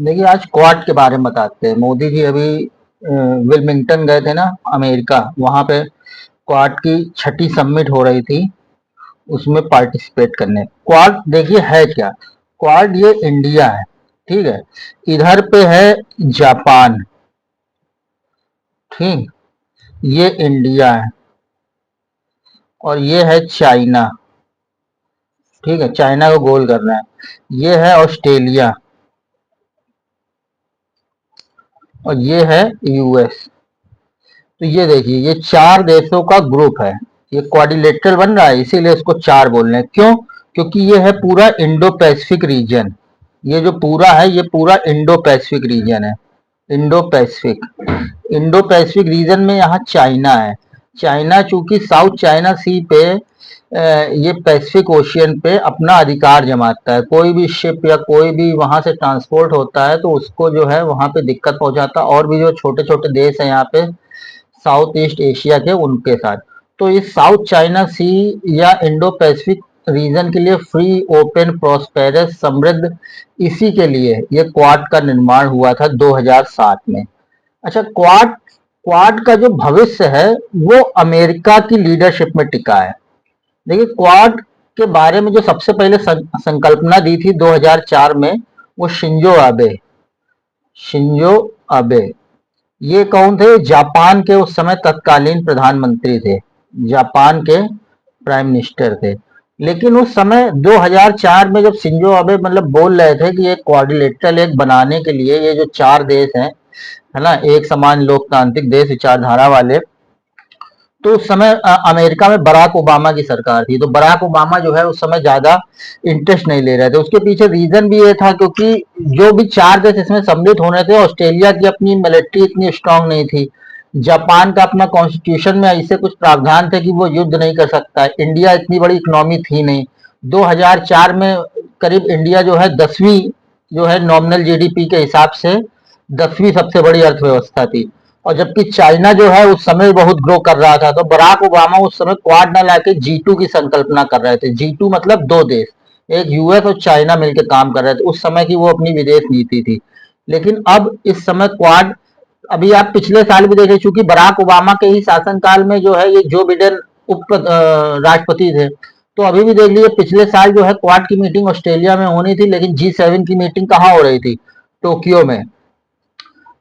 देखिए, आज क्वाड के बारे में बताते हैं। मोदी जी अभी विल्मिंगटन गए थे ना, अमेरिका। वहां पे क्वाड की छठी समिट हो रही थी, उसमें पार्टिसिपेट करने। क्वाड देखिए है क्या। क्वाड ये इंडिया है, ठीक है। इधर पे है जापान, ठीक। ये इंडिया है और ये है चाइना, ठीक है। चाइना को गोल कर रहे हैं। ये है ऑस्ट्रेलिया और ये है यूएस। तो ये देखिए, ये चार देशों का ग्रुप है। ये क्वाड्रिलेटरल बन रहा है, इसीलिए इसको चार बोल रहे हैं। क्यों? क्योंकि ये है पूरा इंडो पैसिफिक रीजन। ये जो पूरा है, ये पूरा इंडो पैसिफिक रीजन है। इंडो पैसिफिक रीजन में यहाँ चाइना है। चाइना चूंकि साउथ चाइना सी पे ये पैसिफिक ओशियन पे अपना अधिकार जमाता है। कोई भी शिप या कोई भी वहां से ट्रांसपोर्ट होता है तो उसको जो है वहां पे दिक्कत पहुंचाता है। और भी जो छोटे छोटे देश हैं यहाँ पे साउथ ईस्ट एशिया के, उनके साथ। तो इस साउथ चाइना सी या इंडो पैसिफिक रीजन के लिए फ्री, ओपन, प्रॉस्पेरस, समृद्ध, इसी के लिए ये क्वाड का निर्माण हुआ था 2007 में। अच्छा, क्वाड क्वाड का जो भविष्य है वो अमेरिका की लीडरशिप में टिका है। देखिए, क्वाड के बारे में जो सबसे पहले संकल्पना दी थी 2004 में, वो शिंजो अबे। ये कौन थे? जापान के उस समय तत्कालीन प्रधानमंत्री थे, जापान के प्राइम मिनिस्टर थे। लेकिन उस समय 2004 में जब शिंजो अबे मतलब बोल रहे थे कि एक क्वाड्रिलेटरल एक बनाने के लिए, ये जो चार देश हैं, है ना, एक समान लोकतांत्रिक देश विचारधारा वाले। तो उस समय अमेरिका में बराक ओबामा की सरकार थी। तो बराक ओबामा जो है उस समय ज्यादा इंटरेस्ट नहीं ले रहे थे। उसके पीछे रीजन भी ये था क्योंकि जो भी चार देश इसमें सम्मिलित होने थे, ऑस्ट्रेलिया की अपनी मिलिट्री इतनी स्ट्रांग नहीं थी। जापान का अपना कॉन्स्टिट्यूशन में ऐसे कुछ प्रावधान थे कि वो युद्ध नहीं कर सकता है। इंडिया इतनी बड़ी इकोनॉमी थी नहीं। 2004 में करीब इंडिया जो है 10वीं, जो है नॉमिनल जीडीपी के हिसाब से 10वीं सबसे बड़ी अर्थव्यवस्था थी। और जबकि चाइना जो है उस समय बहुत ग्रो कर रहा था। तो बराक ओबामा उस समय क्वाड ना लाके G2 की संकल्पना कर रहे थे। G2 मतलब दो देश, एक यूएस और चाइना मिलकर काम कर रहे थे। उस समय की वो अपनी विदेश नीति थी। लेकिन अब इस समय क्वाड, अभी आप पिछले साल भी देखे, चूंकि बराक ओबामा के ही शासनकाल में जो है ये जो बिडेन उप राष्ट्रपति थे। तो अभी भी देख लीजिए, पिछले साल जो है क्वाड की मीटिंग ऑस्ट्रेलिया में होनी थी, लेकिन G7 की मीटिंग कहाँ हो रही थी? टोक्यो में।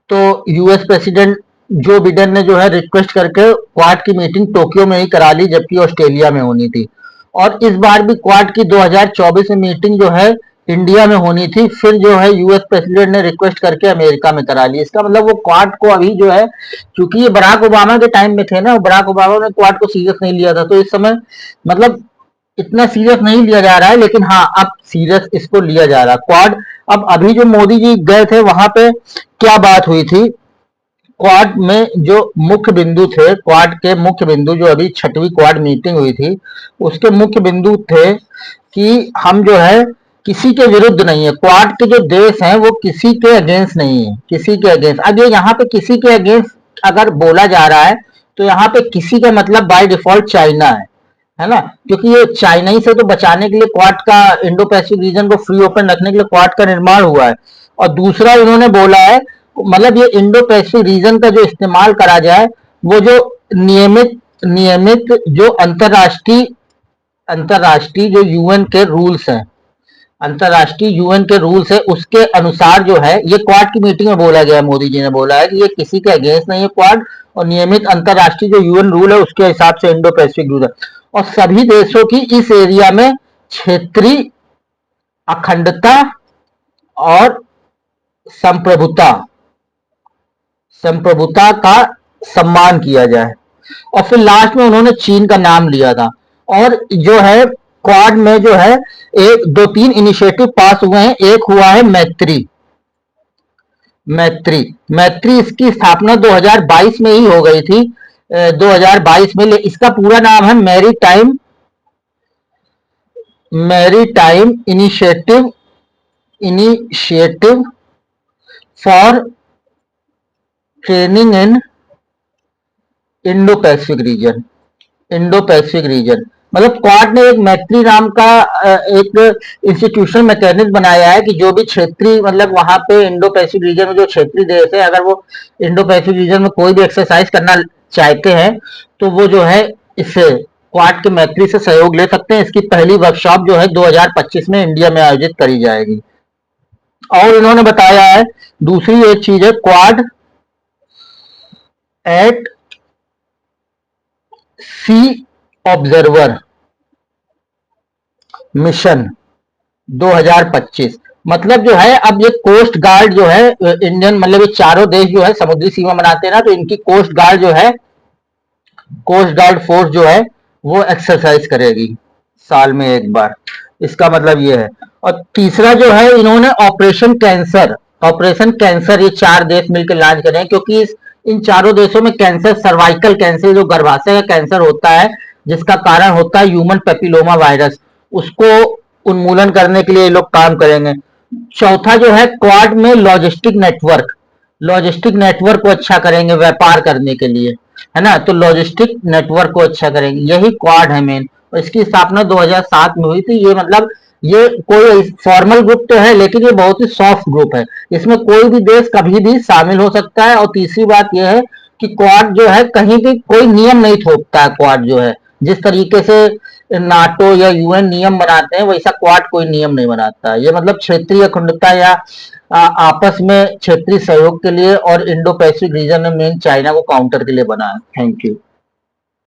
तो यूएस प्रेसिडेंट जो बिडेन ने जो है रिक्वेस्ट करके क्वाड की मीटिंग टोक्यो में ही करा ली, जबकि ऑस्ट्रेलिया में होनी थी। और इस बार भी क्वाड की 2024 में मीटिंग जो है इंडिया में होनी थी, फिर जो है यूएस प्रेसिडेंट ने रिक्वेस्ट करके अमेरिका में करा ली। इसका मतलब वो क्वाड को अभी जो है, क्योंकि ये बराक ओबामा के टाइम में थे ना, बराक ओबामा ने क्वाड को सीरियस नहीं लिया था। तो इस समय मतलब इतना सीरियस नहीं लिया जा रहा है, लेकिन हाँ, अब सीरियस इसको लिया जा रहा है क्वाड। अब अभी जो मोदी जी गए थे वहां पे क्या बात हुई थी? क्वाड में जो मुख्य बिंदु थे, क्वाड के मुख्य बिंदु, जो अभी छठवीं क्वाड मीटिंग हुई थी, उसके मुख्य बिंदु थे कि हम जो है किसी के विरुद्ध नहीं है। क्वाड के जो देश हैं वो किसी के अगेंस्ट नहीं है, किसी के अगेंस्ट। अब ये यहाँ पे किसी के अगेंस्ट अगर बोला जा रहा है, तो यहाँ पे किसी का मतलब बाय डिफॉल्ट चाइना है ना। क्योंकि ये चाइना ही से तो बचाने के लिए क्वाड का, इंडो पैसिफिक रीजन को फ्री ओपन रखने के लिए क्वाड का निर्माण हुआ है। और दूसरा इन्होंने बोला है, मतलब ये इंडो पैसिफिक रीजन का जो इस्तेमाल करा जाए, वो जो नियमित नियमित जो अंतरराष्ट्रीय अंतरराष्ट्रीय जो यूएन के रूल्स हैं, अंतरराष्ट्रीय यूएन के रूल्स है, उसके अनुसार जो है, ये क्वाड की मीटिंग में बोला गया। मोदी जी ने बोला है कि ये किसी के अगेंस्ट नहीं है क्वाड, और नियमित अंतरराष्ट्रीय जो यूएन रूल है उसके हिसाब से इंडो पैसिफिक रूल है। और सभी देशों की इस एरिया में क्षेत्रीय अखंडता और संप्रभुता संप्रभुता का सम्मान किया जाए। और फिर लास्ट में उन्होंने चीन का नाम लिया था। और जो है क्वाड में जो है एक दो तीन इनिशिएटिव पास हुए हैं। एक हुआ है मैत्री। मैत्री मैत्री इसकी स्थापना 2022 में ही हो गई थी। 2022 में। इसका पूरा नाम है maritime initiative for training in Indo Pacific region. Indo Pacific region मतलब क्वाड ने एक मैत्री नाम का एक इंस्टीट्यूशन मैकेनिज्म बनाया है कि जो भी क्षेत्रीय मतलब वहां पे इंडो पैसिफिक रीजन में जो क्षेत्रीय देश है, अगर वो इंडो पैसिफिक रीजन में कोई भी एक्सरसाइज करना चाहते हैं तो वो जो है इससे क्वाड के मैत्री से सहयोग ले सकते हैं। इसकी पहली वर्कशॉप जो है 2025 में इंडिया में आयोजित करी जाएगी। और इन्होंने बताया है दूसरी एक चीज है क्वाड एट सी ऑब्जर्वर मिशन 2025। मतलब जो है अब ये कोस्ट गार्ड जो है इंडियन मतलब ये चारों देश जो है समुद्री सीमा बनाते हैं ना, तो इनकी कोस्ट गार्ड जो है कोस्ट गार्ड फोर्स जो है वो एक्सरसाइज करेगी साल में एक बार। इसका मतलब ये है। और तीसरा जो है इन्होंने ऑपरेशन कैंसर ये चार देश मिलकर लॉन्च करें, क्योंकि इन चारों देशों में कैंसर, सर्वाइकल कैंसर जो गर्भाशय का कैंसर होता है जिसका कारण होता है ह्यूमन पेपिलोमा वायरस, उसको उन्मूलन करने के लिए ये लोग काम करेंगे। चौथा जो है क्वाड में लॉजिस्टिक नेटवर्क को अच्छा करेंगे व्यापार करने के लिए, है ना, तो लॉजिस्टिक नेटवर्क को अच्छा करेंगे, यही क्वाड है मेन। और इसकी स्थापना 2007 में हुई थी। ये मतलब ये कोई फॉर्मल ग्रुप तो है लेकिन ये बहुत ही सॉफ्ट ग्रुप है, इसमें कोई भी देश कभी भी शामिल हो सकता है। और तीसरी बात यह है कि क्वाड जो है कहीं भी कोई नियम नहीं थोपता है। क्वाड जो है जिस तरीके से नाटो या यूएन नियम बनाते हैं वैसा क्वाड कोई नियम नहीं बनाता है। ये मतलब क्षेत्रीय अखंडता या आपस में क्षेत्रीय सहयोग के लिए और इंडो पैसिफिक रीजन में मेन चाइना को काउंटर के लिए बना है। Thank you.